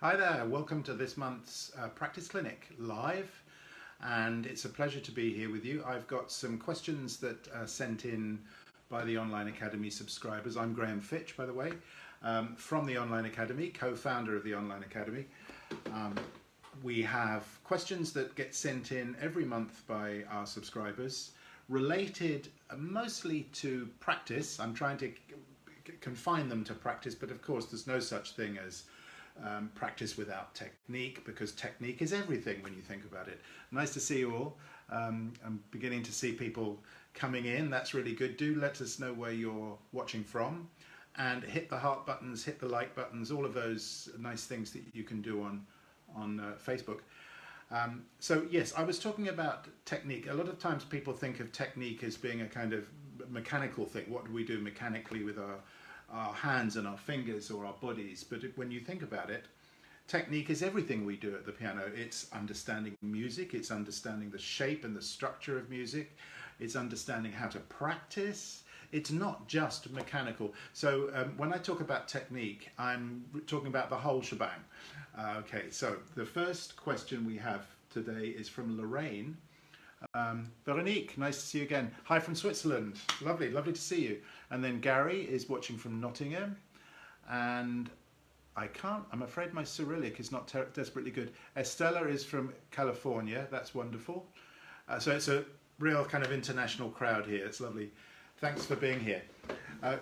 Hi there, welcome to this month's practice clinic live, and it's a pleasure to be here with you. I've got some questions that are sent in by the Online Academy subscribers. I'm Fitch, by the way, from the Online Academy, co-founder of the Online Academy. We have questions that get sent in every month by our subscribers related mostly to practice. I'm trying to confine them to practice, but of course there's no such thing as practice without technique, because technique is everything when you think about it. Nice to see you all. I'm beginning to see people coming in. That's really good. Do let us know where you're watching from, and hit the heart buttons, hit the like buttons, all of those nice things that you can do on Facebook. So yes, I was talking about technique. A lot of times people think of technique as being a kind of mechanical thing. What do we do mechanically with our hands and our fingers or our bodies? But when you think about it, technique is everything we do at the piano. It's understanding music, it's understanding the shape and the structure of music, it's understanding how to practice. It's not just mechanical. So when I talk about technique, I'm talking about the whole shebang. Okay, so the first question we have today is from Lorraine. Veronique, nice to see you again. Hi from Switzerland. Lovely to see you. And then Gary is watching from Nottingham. And I'm afraid my Cyrillic is not desperately good. Estella is from California. That's wonderful. So it's a real kind of international crowd here. It's lovely. Thanks for being here.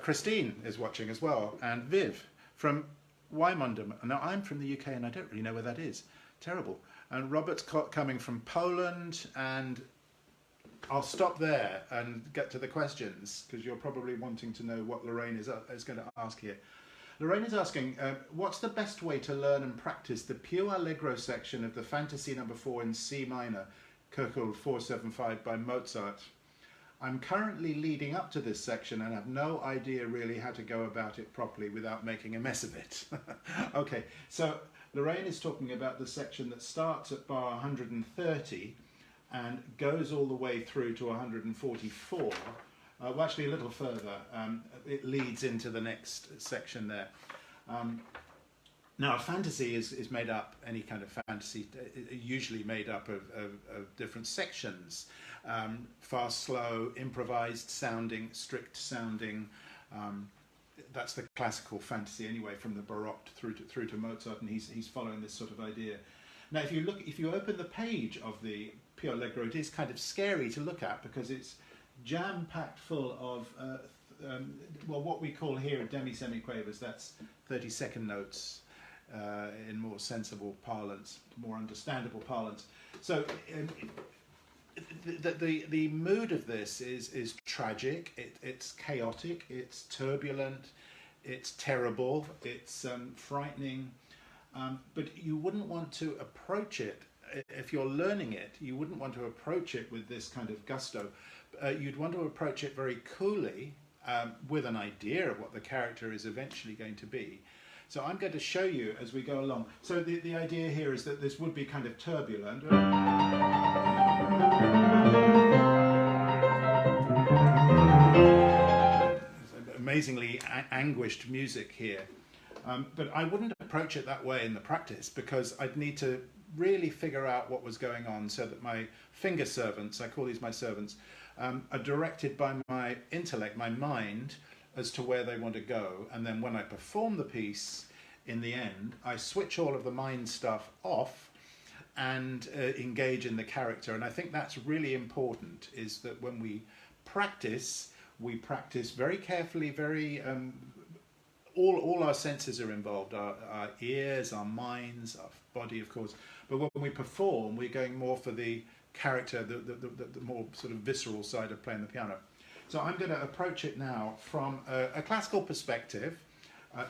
Christine is watching as well. And Viv from Wymondham. Now I'm from the UK and I don't really know where that is. Terrible. And Robert's coming from Poland, and I'll stop there and get to the questions, because you're probably wanting to know what Lorraine is going to ask here. Lorraine is asking, what's the best way to learn and practice the Piu Allegro section of the Fantasy No. 4 in C minor, Köchel 475 by Mozart? I'm currently leading up to this section and have no idea really how to go about it properly without making a mess of it. Okay, so Lorraine is talking about the section that starts at bar 130 and goes all the way through to 144. Well, actually a little further. It leads into the next section there. Now, a fantasy is made up, any kind of fantasy, usually made up of different sections. Fast, slow, improvised sounding, strict sounding. That's the classical fantasy anyway, from the Baroque through to Mozart, and he's following this sort of idea. Now, if you open the page of the Piu Allegro, it is kind of scary to look at, because it's jam-packed full of well, what we call here demi-semiquavers. That's 30-second notes in more sensible parlance, more understandable parlance. So the mood of this is tragic, it's chaotic, it's turbulent, it's terrible, it's frightening, but you wouldn't want to approach it, if you're learning it, you wouldn't want to approach it with this kind of gusto. You'd want to approach it very coolly, with an idea of what the character is eventually going to be. So I'm going to show you as we go along. So the idea here is that this would be kind of turbulent. Amazingly anguished music here. But I wouldn't approach it that way in the practice, because I'd need to really figure out what was going on, so that my finger servants, I call these my servants, are directed by my intellect, my mind, as to where they want to go. And then when I perform the piece, in the end, I switch all of the mind stuff off and engage in the character. And I think that's really important, is that when we practice very carefully, very all our senses are involved, our ears, our minds, our body, of course. But when we perform, we're going more for the character, the more sort of visceral side of playing the piano. So I'm going to approach it now from a classical perspective,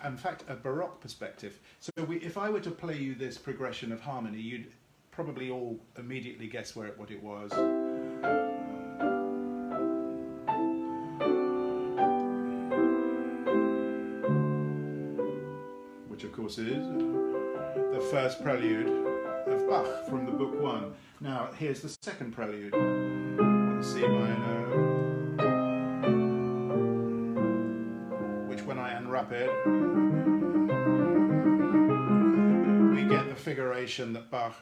in fact a Baroque perspective. So if I were to play you this progression of harmony, you'd probably all immediately guess what it was. Which of course is the first prelude of Bach from the book 1. Now here's the second prelude on the C minor, which when I unwrap it, we get the figuration that Bach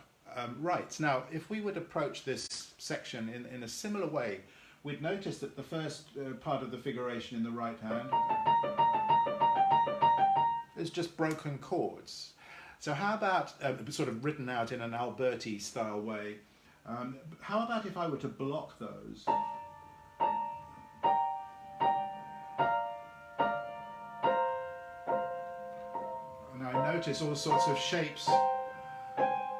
writes. Now, if we would approach this section in a similar way, we'd notice that the first part of the figuration in the right hand is just broken chords. So how about, sort of written out in an Alberti style way, how about if I were to block those? And I notice all sorts of shapes.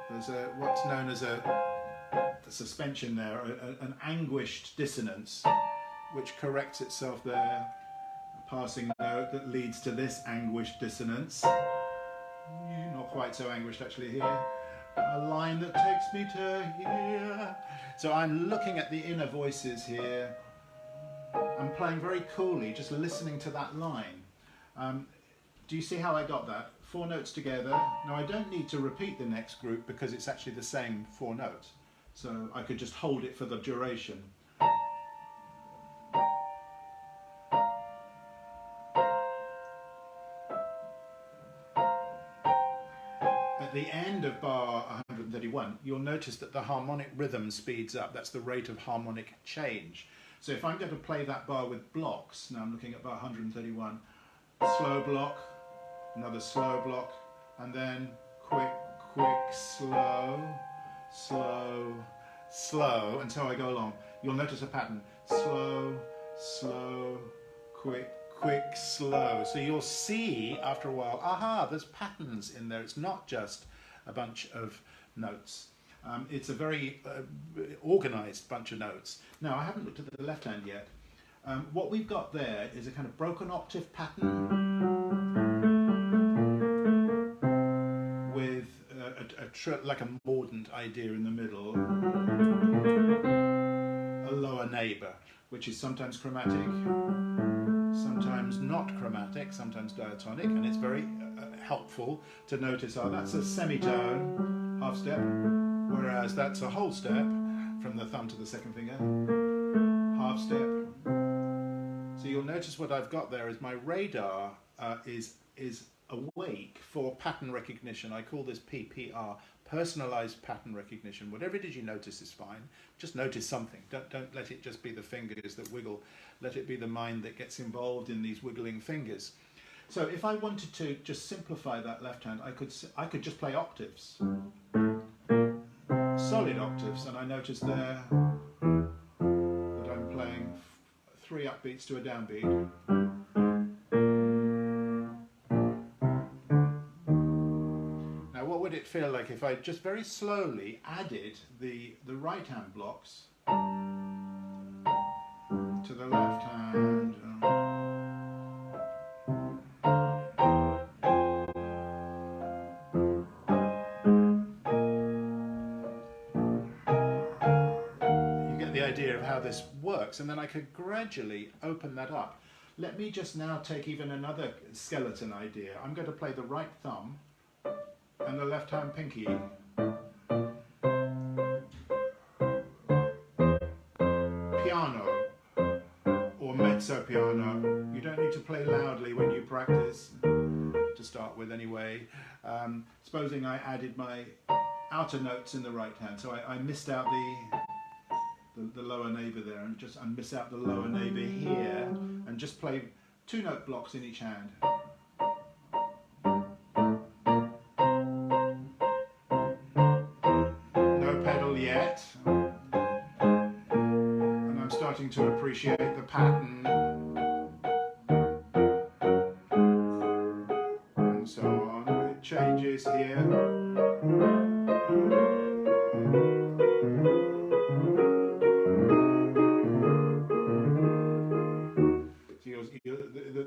There's what's known as a suspension there, an anguished dissonance, which corrects itself there. A passing note that leads to this anguished dissonance. Not quite so anguished actually here. A line that takes me to here. So I'm looking at the inner voices here. I'm playing very coolly, just listening to that line. Do you see how I got that? 4 notes together. Now I don't need to repeat the next group because it's actually the same 4 notes. So I could just hold it for the duration. At the end of bar 131, you'll notice that the harmonic rhythm speeds up. That's the rate of harmonic change. So if I'm going to play that bar with blocks, now I'm looking at bar 131, slow block, another slow block, and then quick, quick, slow, slow, slow, and so I go along. You'll notice a pattern. Slow, slow, quick, quick, slow. So you'll see after a while, aha, there's patterns in there. It's not just a bunch of notes. It's a very organized bunch of notes. Now, I haven't looked at the left hand yet. What we've got there is a kind of broken octave pattern with like a mordant idea in the middle, a lower neighbor, which is sometimes chromatic, sometimes not chromatic, sometimes diatonic, and it's very helpful to notice, oh, that's a semitone, half step, whereas that's a whole step from the thumb to the second finger, half step. So you'll notice what I've got there is my radar is awake for pattern recognition. I call this PPR, personalized pattern recognition. Whatever it is you notice is fine. Just notice something. Don't let it just be the fingers that wiggle. Let it be the mind that gets involved in these wiggling fingers. So if I wanted to just simplify that left hand, I could just play octaves, solid octaves, and I notice there that I'm playing 3 upbeats to a downbeat. Now, what would it feel like if I just very slowly added the right hand blocks to the left hand? Idea of how this works, and then I could gradually open that up. Let me just now take even another skeleton idea. I'm going to play the right thumb and the left hand pinky. Piano or mezzo piano. You don't need to play loudly when you practice, to start with anyway. Supposing I added my outer notes in the right hand, so I missed out the lower neighbour there, and miss out the lower neighbour here, and just play 2 note blocks in each hand. No pedal yet, and I'm starting to appreciate the pattern, and so on. It changes here.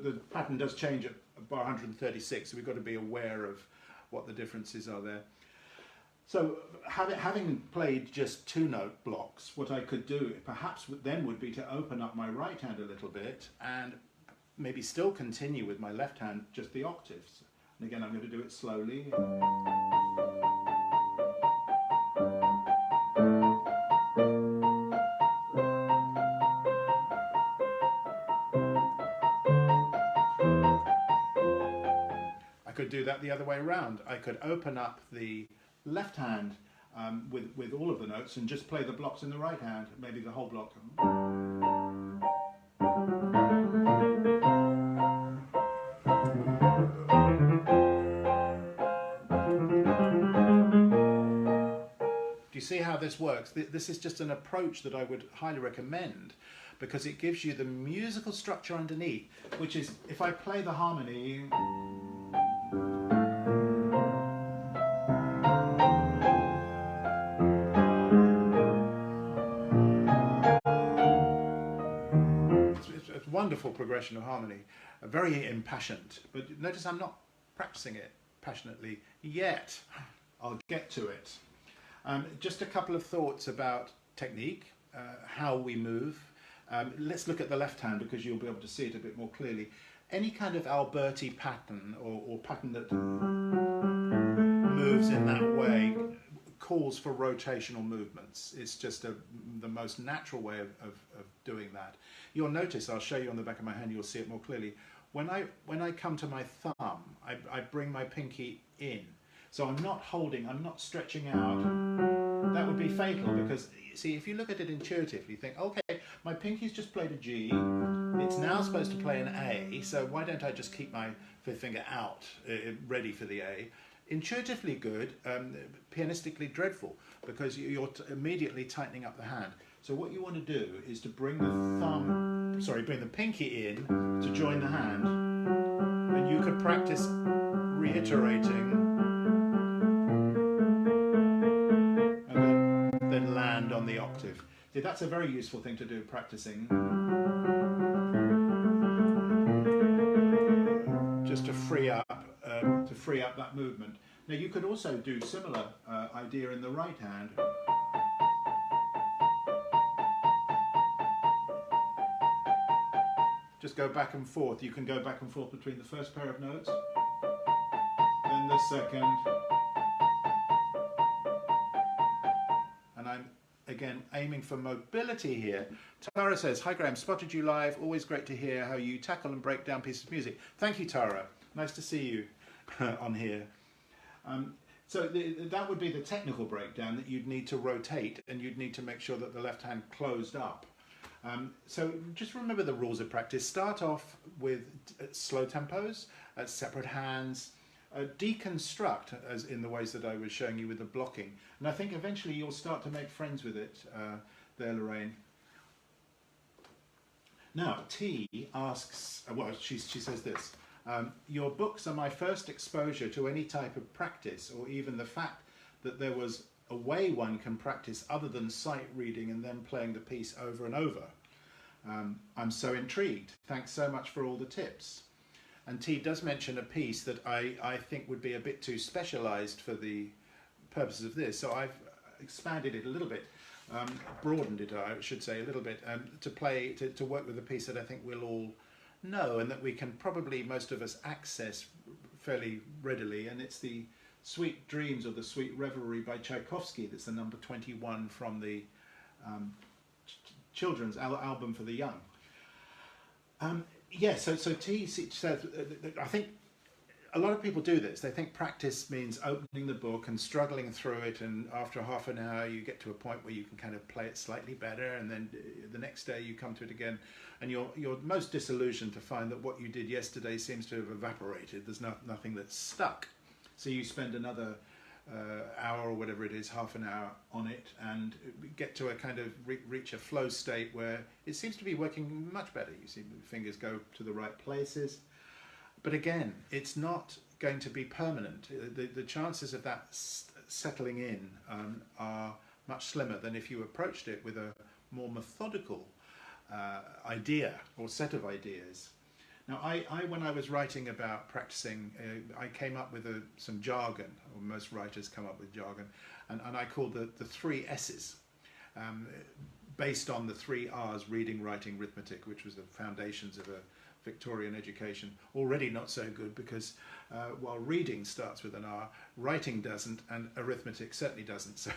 The pattern does change at bar 136, so we've got to be aware of what the differences are there. So having played just 2 note blocks, what I could do perhaps then would be to open up my right hand a little bit and maybe still continue with my left hand just the octaves. And again, I'm going to do it slowly. I I could do that the other way around. I could open up the left hand with all of the notes and just play the blocks in the right hand, maybe the whole block. Do you see how this works? This is just an approach that I would highly recommend, because it gives you the musical structure underneath, which is, if I play the harmony, it's a wonderful progression of harmony, very impassioned, but notice I'm not practicing it passionately yet. I'll get to it. Just a couple of thoughts about technique, how we move. Let's look at the left hand, because you'll be able to see it a bit more clearly. Any kind of Alberti pattern or pattern that moves in that way calls for rotational movements. It's just the most natural way of doing that. You'll notice, I'll show you on the back of my hand, you'll see it more clearly. When I come to my thumb, I bring my pinky in. So I'm not holding, I'm not stretching out. That would be fatal, because, see, if you look at it intuitively, you think, okay, my pinky's just played a G, it's now supposed to play an A, so why don't I just keep my fifth finger out, ready for the A? Intuitively good, pianistically dreadful, because you're immediately tightening up the hand. So what you want to do is to bring the pinky in to join the hand, and you could practice reiterating, then land on the octave. See, that's a very useful thing to do, practicing. Just to free up that movement. Now you could also do similar idea in the right hand. Just go back and forth. You can go back and forth between the first pair of notes, then the second. And I'm, again, aiming for mobility here. Tara says, "Hi Graham, spotted you live. Always great to hear how you tackle and break down pieces of music." Thank you, Tara. Nice to see you on here. So that would be the technical breakdown, that you'd need to rotate and you'd need to make sure that the left hand closed up. So just remember the rules of practice. Start off with slow tempos, separate hands, deconstruct, as in the ways that I was showing you with the blocking. And I think eventually you'll start to make friends with it there, Lorraine. Now, T asks, well, she says this, your books are my first exposure to any type of practice, or even the fact that there was a way one can practice other than sight reading and then playing the piece over and over. I'm so intrigued. Thanks so much for all the tips. And T does mention a piece that I think would be a bit too specialised for the purposes of this, so I've expanded it a little bit, broadened it, I should say, a little bit, to work with a piece that I think we'll all know and that we can probably, most of us, access fairly readily, and it's the Sweet Dreams, or the Sweet Revelry by Tchaikovsky. That's the number 21 from the children's album for the young. So T says, I think a lot of people do this. They think practice means opening the book and struggling through it, and after half an hour you get to a point where you can kind of play it slightly better, and then the next day you come to it again and you're most disillusioned to find that what you did yesterday seems to have evaporated. There's nothing that's stuck. So you spend another hour or whatever it is, half an hour on it, and get to a kind of reach a flow state where it seems to be working much better. You see the fingers go to the right places. But again, it's not going to be permanent. The chances of that settling in are much slimmer than if you approached it with a more methodical idea or set of ideas. Now, when I was writing about practicing, I came up with some jargon, or most writers come up with jargon, and I called the three S's, based on the three R's, reading, writing, arithmetic, which was the foundations of a Victorian education. Already not so good, because while reading starts with an R, writing doesn't, and arithmetic certainly doesn't. So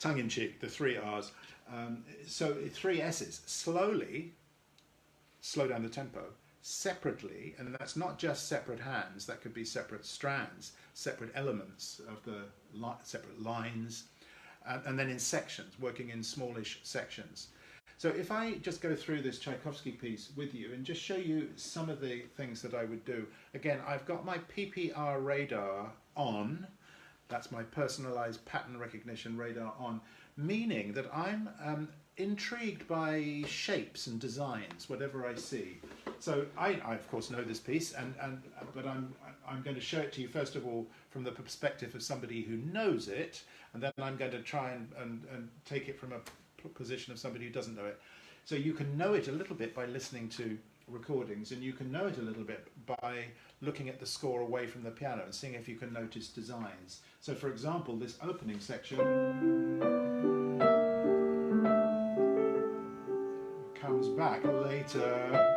tongue-in-cheek, the three R's. So three S's. Slowly, slow down the tempo. separately, and that's not just separate hands, that could be separate strands, separate elements of the separate lines, and then in sections, working in smallish sections. So if I just go through this Tchaikovsky piece with you and just show you some of the things that I would do. Again, I've got my PPR radar on, that's my personalized pattern recognition radar on, meaning that I'm intrigued by shapes and designs, whatever I see. So I of course know this piece, but I'm going to show it to you first of all from the perspective of somebody who knows it, and then I'm going to try and take it from a position of somebody who doesn't know it. So you can know it a little bit by listening to recordings, and you can know it a little bit by looking at the score away from the piano and seeing if you can notice designs. So for example, this opening section comes back later.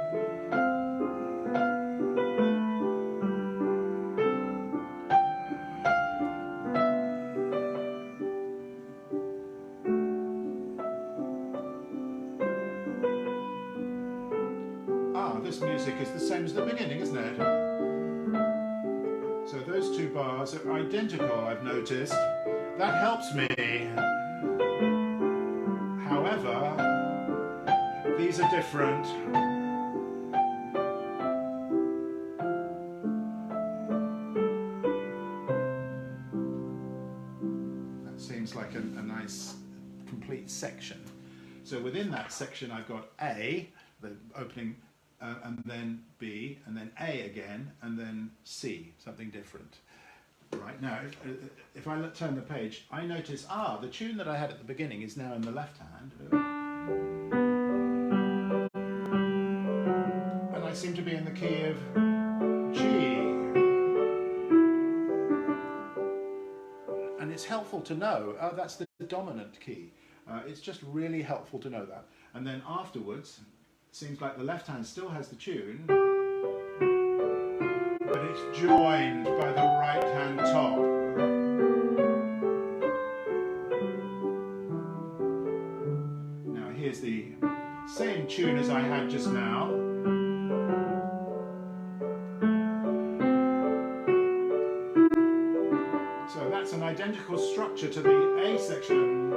This music is the same as the beginning, isn't it? So those two bars are identical, I've noticed. That helps me. However, these are different. That seems like a nice complete section. So within that section I've got A, the opening, and then B, and then A again, and then C, something different. Right, now, if I turn the page, I notice, the tune that I had at the beginning is now in the left hand. And I seem to be in the key of G. And it's helpful to know, that's the dominant key. It's just really helpful to know that. And then afterwards, seems like the left hand still has the tune, but it's joined by the right hand top. Now here's the same tune as I had just now. So that's an identical structure to the A section,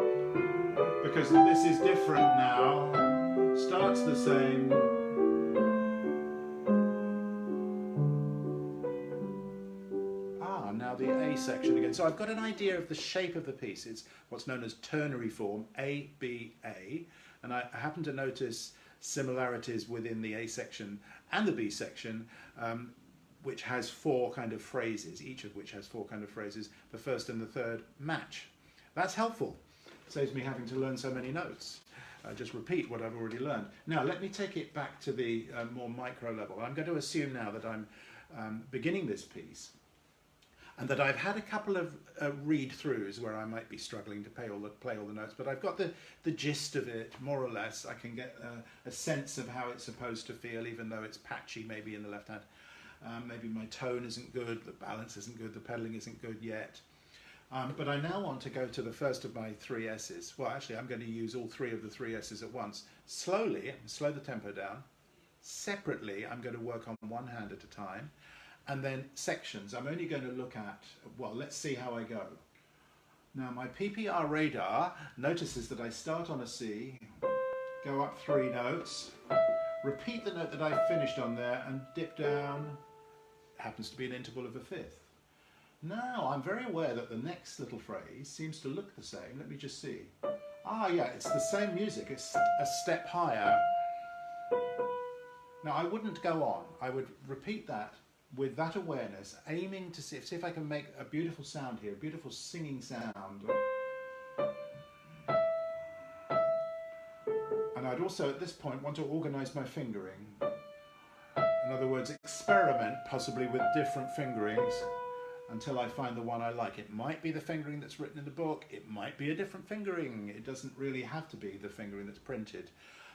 because this is different now. Starts the same. Now the A section again. So I've got an idea of the shape of the piece. It's what's known as ternary form, A, B, A. And I happen to notice similarities within the A section and the B section, which has four kind of phrases, each of which has four kind of phrases. The first and the third match. That's helpful. Saves me having to learn so many notes. Just repeat what I've already learned. Now let me take it back to the more micro level. I'm going to assume now that I'm beginning this piece and that I've had a couple of read-throughs where I might be struggling to play all the notes, but I've got the gist of it, more or less. I can get a sense of how it's supposed to feel, even though it's patchy maybe in the left hand. Maybe my tone isn't good, the balance isn't good, the pedalling isn't good yet. But I now want to go to the first of my three S's. Well, actually, I'm going to use all three of the three S's at once. Slowly, slow the tempo down. Separately, I'm going to work on one hand at a time. And then sections, I'm only going to look at, well, let's see how I go. Now, my PPR radar notices that I start on a C, go up 3 notes, repeat the note that I finished on there, and dip down. It happens to be an interval of a fifth. Now, I'm very aware that the next little phrase seems to look the same. Let me just see. Yeah, it's the same music. It's a step higher. Now, I wouldn't go on. I would repeat that with that awareness, aiming to see if I can make a beautiful sound here, a beautiful singing sound. And I'd also, at this point, want to organise my fingering. In other words, experiment possibly with different fingerings until I find the one I like. It might be the fingering that's written in the book, it might be a different fingering. It doesn't really have to be the fingering that's printed.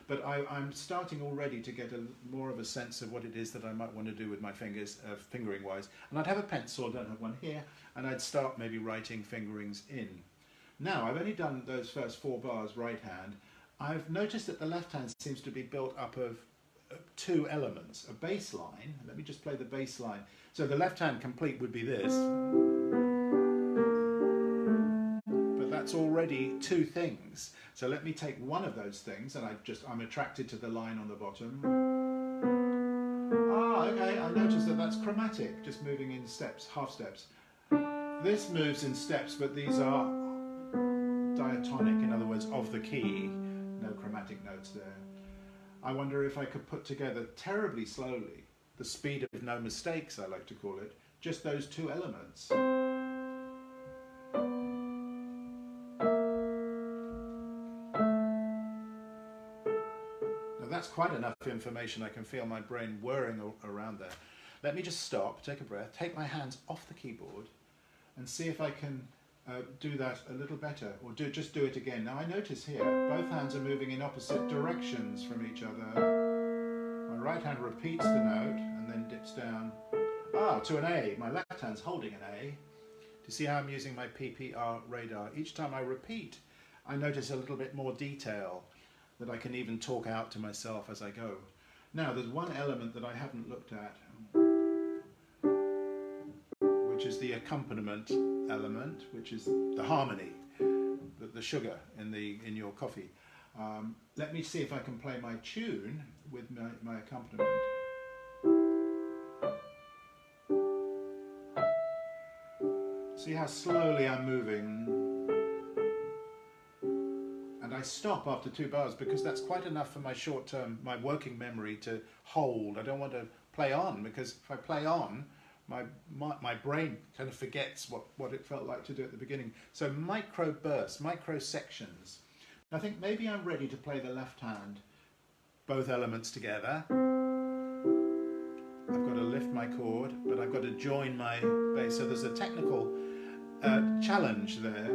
But I'm starting already to get more of a sense of what it is that I might want to do with my fingers, fingering-wise. And I'd have a pencil, I don't have one here, and I'd start maybe writing fingerings in. Now, I've only done those first 4 bars right hand. I've noticed that the left hand seems to be built up of two elements, a bass line. Let me just play the bass line. So the left hand complete would be this, but that's already two things. So let me take one of those things, and I'm attracted to the line on the bottom. Ah, okay, I noticed that that's chromatic, just moving in steps, half steps. This moves in steps, but these are diatonic, in other words, of the key. No chromatic notes there. I wonder if I could put together terribly slowly, the speed of no mistakes, I like to call it, just those two elements. Now that's quite enough information. I can feel my brain whirring around there. Let me just stop, take a breath, take my hands off the keyboard and see if I can do that a little better, or just do it again. Now I notice here, both hands are moving in opposite directions from each other. My right hand repeats the note and then dips down. Ah, to an A. My left hand's holding an A. Do you see how I'm using my PPR radar? Each time I repeat, I notice a little bit more detail that I can even talk out to myself as I go. Now, there's one element that I haven't looked at, which is the accompaniment element, which is the harmony, the sugar in your coffee. Let me see if I can play my tune with my accompaniment. See how slowly I'm moving, and I stop after 2 bars because that's quite enough for my short-term, my working memory to hold. I don't want to play on, because if I play on, my brain kind of forgets what it felt like to do at the beginning. So micro bursts, micro sections. I think maybe I'm ready to play the left hand, both elements together. I've got to lift my chord, but I've got to join my bass. So there's a technical challenge there.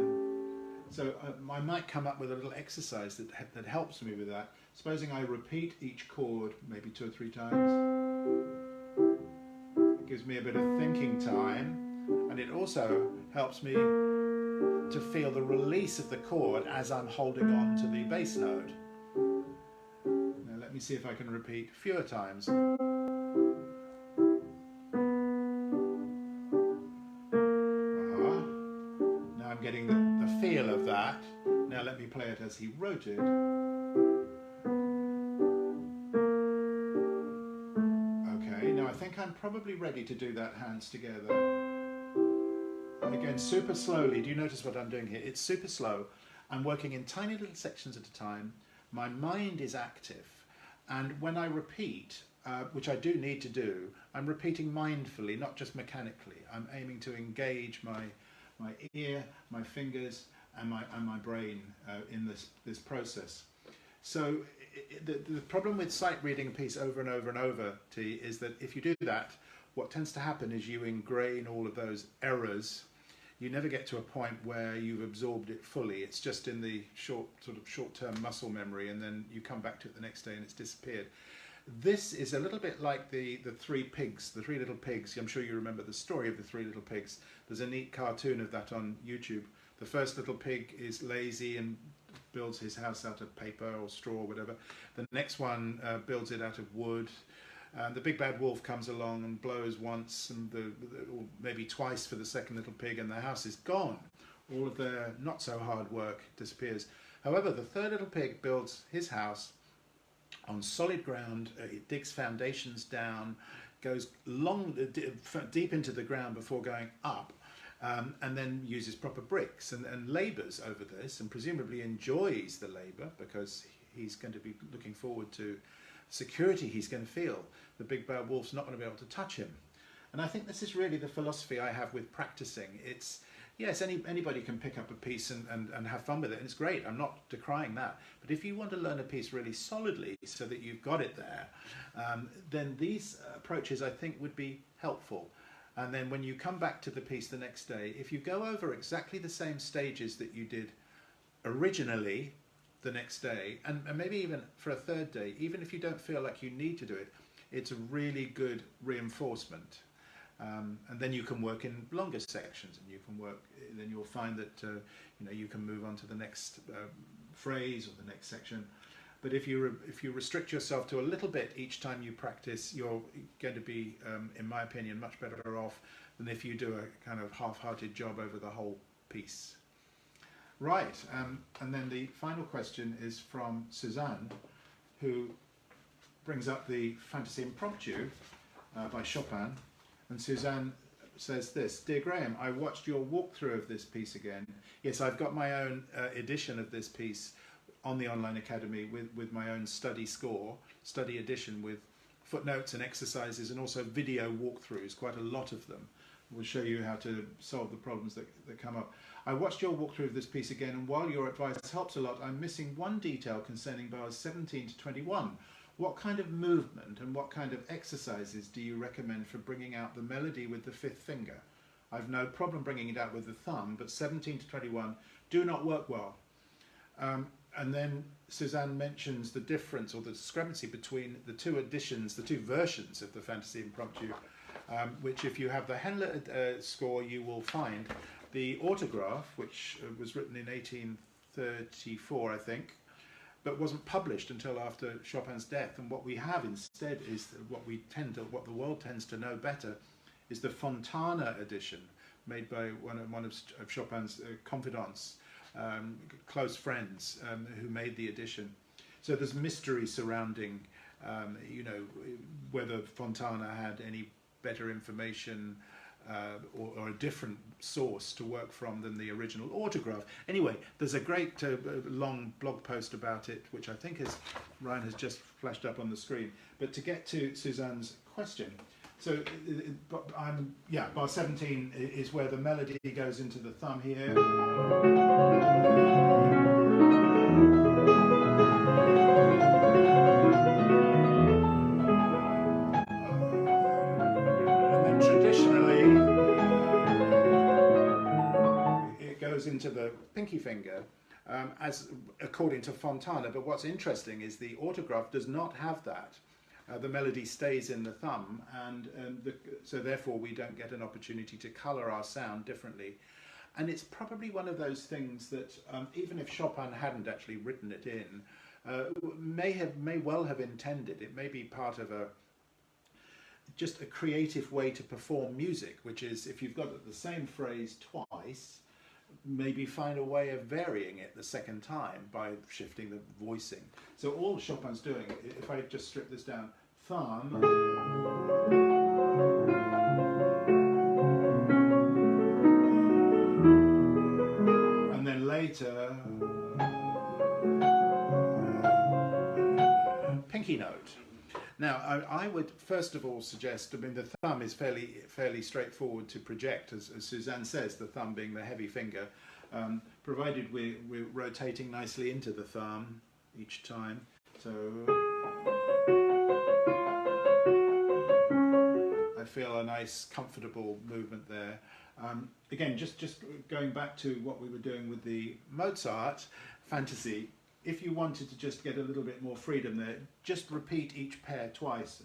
So I might come up with a little exercise that helps me with that. Supposing I repeat each chord maybe 2 or 3 times. Gives me a bit of thinking time, and it also helps me to feel the release of the chord as I'm holding on to the bass note. Now let me see if I can repeat fewer times. Now I'm getting the feel of that. Now let me play it as he wrote it. I'm probably ready to do that hands together. And again, super slowly. Do you notice what I'm doing here? It's super slow. I'm working in tiny little sections at a time. My mind is active. And when I repeat, which I do need to do, I'm repeating mindfully, not just mechanically. I'm aiming to engage my ear, my fingers, and my brain in this process. So the problem with sight reading a piece over and over and over, T, is that if you do that, what tends to happen is you ingrain all of those errors. You never get to a point where you've absorbed it fully. It's just in the short-term muscle memory, and then you come back to it the next day and it's disappeared. This is a little bit like the three pigs, the 3 little pigs. I'm sure you remember the story of the 3 little pigs. There's a neat cartoon of that on YouTube. The first little pig is lazy and builds his house out of paper or straw or whatever. The next one builds it out of wood. The big bad wolf comes along and blows once and or maybe twice for the second little pig, and the house is gone. All of their not so hard work disappears. However, the third little pig builds his house on solid ground. It digs foundations down, goes deep into the ground before going up. And then uses proper bricks and labours over this, and presumably enjoys the labour because he's going to be looking forward to security he's going to feel. The big bad wolf's not going to be able to touch him. And I think this is really the philosophy I have with practicing. It's, yes, anybody can pick up a piece and have fun with it, and it's great. I'm not decrying that. But if you want to learn a piece really solidly so that you've got it there, then these approaches, I think, would be helpful. And then when you come back to the piece the next day, if you go over exactly the same stages that you did originally the next day, and maybe even for a third day, even if you don't feel like you need to do it, it's a really good reinforcement. And then you can work in longer sections, and you can work. Then you'll find that you can move on to the next phrase or the next section. But if you restrict yourself to a little bit each time you practice, you're going to be, in my opinion, much better off than if you do a kind of half-hearted job over the whole piece. Right, and then the final question is from Suzanne, who brings up the Fantasie-Impromptu by Chopin. And Suzanne says this: Dear Graham, I watched your walkthrough of this piece again. Yes, I've got my own edition of this piece on the Online Academy with my own study edition with footnotes and exercises, and also video walkthroughs, quite a lot of them. We'll show you how to solve the problems that come up. I watched your walkthrough of this piece again, and while your advice helps a lot, I'm missing one detail concerning bars 17 to 21. What kind of movement and what kind of exercises do you recommend for bringing out the melody with the fifth finger? I've no problem bringing it out with the thumb, but 17 to 21 do not work well. And then Suzanne mentions the difference or the discrepancy between the two editions, the two versions of the Fantasie-Impromptu, which if you have the Henle score, you will find the autograph, which was written in 1834, I think, but wasn't published until after Chopin's death. And what we have instead is what the world tends to know better is the Fontana edition, made by one of Chopin's confidants, close friends, who made the edition. So there's mystery surrounding, whether Fontana had any better information or a different source to work from than the original autograph. Anyway, there's a great long blog post about it, which I think Ryan has just flashed up on the screen. But to get to Suzanne's question, so bar 17 is where the melody goes into the thumb here. And then traditionally, it goes into the pinky finger, as according to Fontana. But what's interesting is the autograph does not have that. The melody stays in the thumb, and so therefore we don't get an opportunity to colour our sound differently. And it's probably one of those things that even if Chopin hadn't actually written it in, may well have intended. It may be part of just a creative way to perform music, which is if you've got the same phrase twice, maybe find a way of varying it the second time by shifting the voicing. So all Chopin's doing, if I just strip this down, thumb, and then later, pinky note. Now, I would first of all suggest, the thumb is fairly straightforward to project, as Suzanne says, the thumb being the heavy finger, provided we're rotating nicely into the thumb each time. So I feel a nice, comfortable movement there. Again, just going back to what we were doing with the Mozart Fantasy, if you wanted to just get a little bit more freedom there, just repeat each pair twice.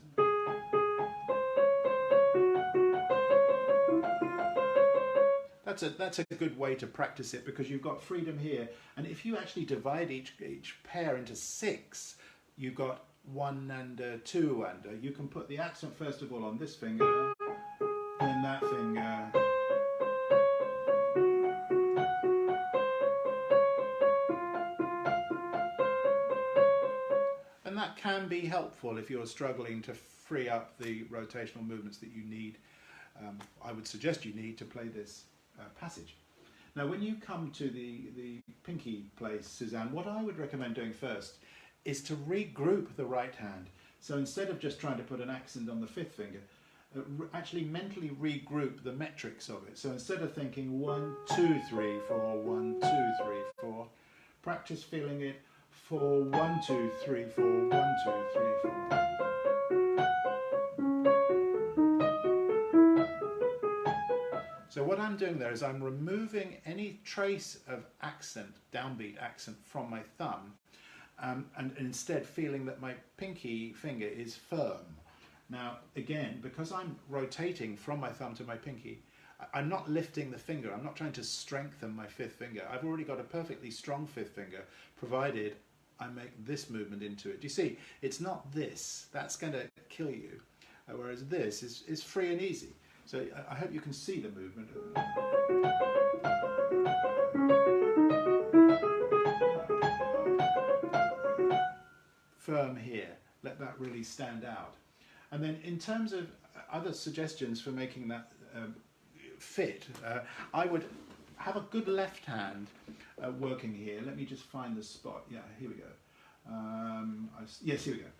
That's a good way to practice it, because you've got freedom here, and if you actually divide each pair into 6, you've got 1 and 2 and you can put the accent first of all on this finger, then that finger, and that can be helpful if you're struggling to free up the rotational movements that you need. I would suggest you need to play this passage. Now, when you come to the pinky place, Suzanne, what I would recommend doing first is to regroup the right hand. So instead of just trying to put an accent on the 5th finger, actually mentally regroup the metrics of it. So instead of thinking 1, 2, 3, 4, 1, 2, 3, 4, practice feeling it 4, 1, 2, 3, 4, 1, 2, 3, 4. So what I'm doing there is I'm removing any trace of accent, downbeat accent, from my thumb, and instead feeling that my pinky finger is firm. Now, again, because I'm rotating from my thumb to my pinky, I'm not lifting the finger. I'm not trying to strengthen my 5th finger. I've already got a perfectly strong 5th finger, provided I make this movement into it. Do you see? It's not this. That's going to kill you. Whereas this is free and easy. So I hope you can see the movement. Firm here. Let that really stand out. And then in terms of other suggestions for making that fit, I would have a good left hand working here. Let me just find the spot. Yeah, here we go. Yes, here we go.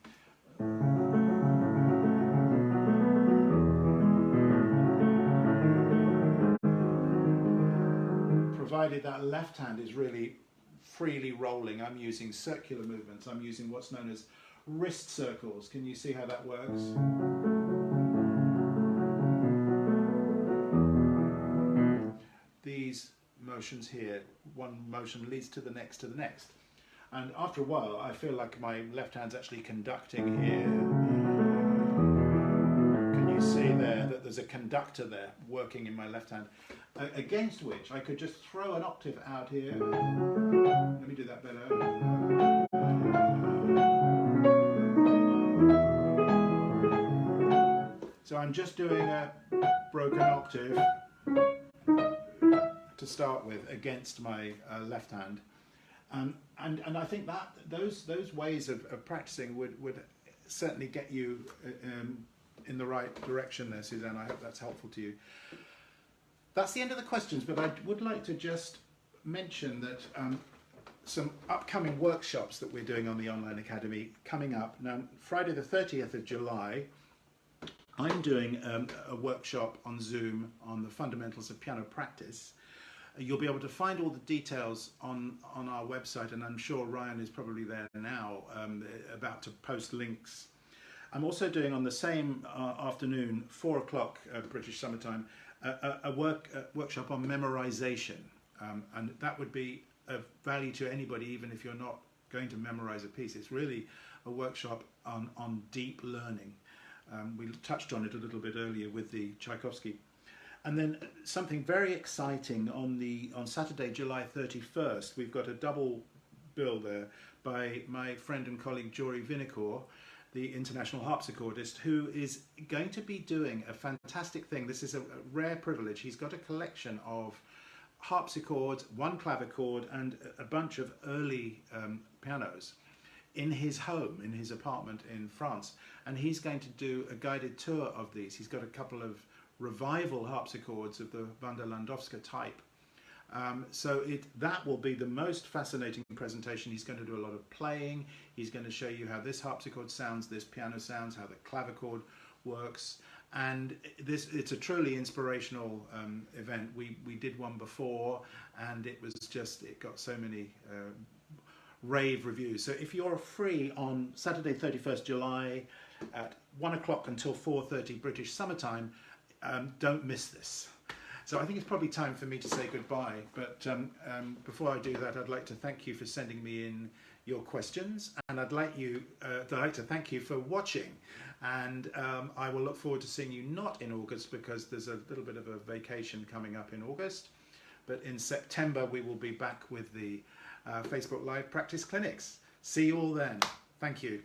Provided that left hand is really freely rolling, I'm using circular movements. I'm using what's known as wrist circles. Can you see how that works? These motions here, one motion leads to the next to the next. And after a while, I feel like my left hand's actually conducting here. Can you see there that there's a conductor there working in my left hand? Against which I could just throw an octave out here. Let me do that better. So I'm just doing a broken octave to start with against my left hand. And I think that those ways of practicing would certainly get you in the right direction there, Suzanne. I hope that's helpful to you. That's the end of the questions, but I would like to just mention that some upcoming workshops that we're doing on the Online Academy coming up. Now, Friday the 30th of July, I'm doing a workshop on Zoom on the fundamentals of piano practice. You'll be able to find all the details on our website, and I'm sure Ryan is probably there now, about to post links. I'm also doing on the same afternoon, 4 o'clock British summertime, a workshop on memorization, and that would be of value to anybody, even if you're not going to memorize a piece. It's really a workshop on deep learning. We touched on it a little bit earlier with the Tchaikovsky. And then something very exciting on Saturday, July 31st, we've got a double bill there by my friend and colleague Jory Vinocourt, the international harpsichordist, who is going to be doing a fantastic thing. This is a rare privilege. He's got a collection of harpsichords, one clavichord, and a bunch of early pianos in his home, in his apartment in France. And he's going to do a guided tour of these. He's got a couple of revival harpsichords of the Wanda Landowska type. So that will be the most fascinating presentation. He's going to do a lot of playing. He's going to show you how this harpsichord sounds, this piano sounds, how the clavichord works. And it's a truly inspirational event. We did one before, and it got so many rave reviews. So if you're free on Saturday 31st July at 1 o'clock until 4:30 British summertime, don't miss this. So I think it's probably time for me to say goodbye, but before I do that, I'd like to thank you for sending me in your questions, and I'd like to thank you for watching, and I will look forward to seeing you not in August, because there's a little bit of a vacation coming up in August, but in September we will be back with the Facebook Live practice clinics. See you all then. Thank you.